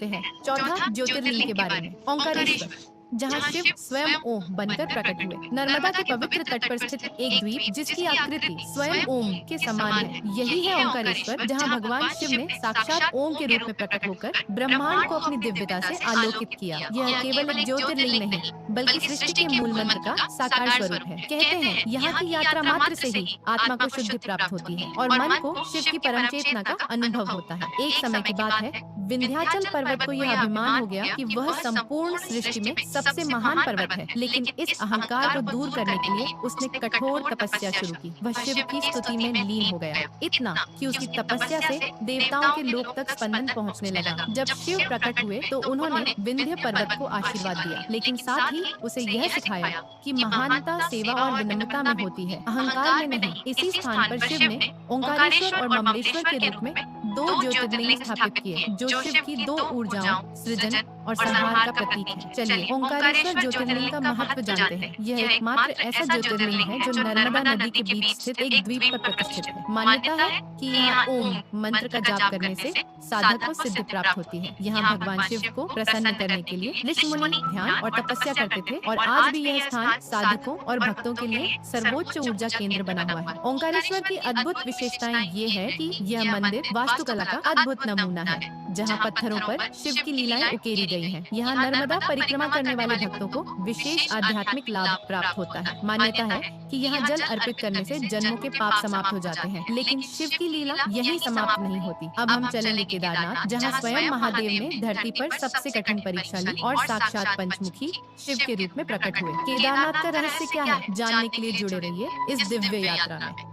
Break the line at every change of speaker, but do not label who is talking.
जानते हैं चौथा ज्योतिर्लिंग के बारे में, ओंकारेश्वर, जहाँ शिव स्वयं ओम बनकर प्रकट हुए। नर्मदा के पवित्र तट पर स्थित एक द्वीप जिसकी आकृति स्वयं ओम के समान है, यही है ओंकारेश्वर, जहाँ भगवान शिव ने साक्षात ओम के रूप में प्रकट होकर ब्रह्मांड को अपनी दिव्यता से आलोकित किया। यह केवल एक ज्योतिर्लिंग नहीं, बल्कि सृष्टि के मूल मंत्र का साकार स्वरूप है। कहते हैं यहाँ की यात्रा मात्र से ही आत्मा को शुद्धि प्राप्त होती है और मन को शिव की परम चेतना का अनुभव होता है। एक समय की बात है, विंध्याचल पर्वत को यह अभिमान हो गया कि वह संपूर्ण सृष्टि में सबसे महान पर्वत है, लेकिन इस अहंकार को दूर करने के लिए उसने कठोर तपस्या शुरू की। वह शिव की स्तुति में लीन हो गया, इतना कि उसकी तपस्या से देवताओं के लोक तक स्पंदन पहुंचने लगा। जब शिव प्रकट हुए तो उन्होंने विंध्य पर्वत को आशीर्वाद दिया, लेकिन साथ ही उसे यह सिखाया कि महानता सेवा और विनम्रता में होती है, अहंकार में नहीं। इसी स्थान पर शिव ने ओंकारेश्वर और ममलेश्वर के रूप में दो ज्योतिर्लिंग स्थापित किए, जो शिव की दो ऊर्जाओं सृजन और संहार का प्रतीक है। चलिए ओंकारेश्वर ज्योतिर्लिंग का महत्व जानते हैं। यह एकमात्र ऐसा ज्योतिर्लिंग है जो नर्मदा नदी के बीच स्थित एक द्वीप पर प्रतिष्ठित है। मान्यता है कि यहाँ ओम मंत्र का जाप करने से साधक को सिद्धि प्राप्त होती है। यहाँ भगवान शिव को प्रसन्न करने के लिए ऋषि मुनि ध्यान और तपस्या करते थे और आज भी यह स्थान साधकों और भक्तों के लिए सर्वोच्च ऊर्जा केंद्र बना हुआ है। ओंकारेश्वर की अद्भुत विशेषताएं ये है कि यह मंदिर वास्तुकला का अद्भुत नमूना है, जहाँ पत्थरों पर शिव की लीलाएं उकेरी गई हैं। यहाँ नर्मदा परिक्रमा करने वाले भक्तों को विशेष आध्यात्मिक लाभ प्राप्त होता है। मान्यता है कि यहाँ जल अर्पित करने से जन्मों के पाप समाप्त हो जाते हैं, लेकिन शिव की लीला यही समाप्त नहीं होती। अब हम चलेंगे केदारनाथ, जहाँ स्वयं महादेव ने धरती पर सबसे कठिन परीक्षा ली और साक्षात पंचमुखी शिव के रूप में प्रकट हुए। केदारनाथ का रहस्य क्या है, जानने के लिए जुड़े रहिए इस दिव्य यात्रा में।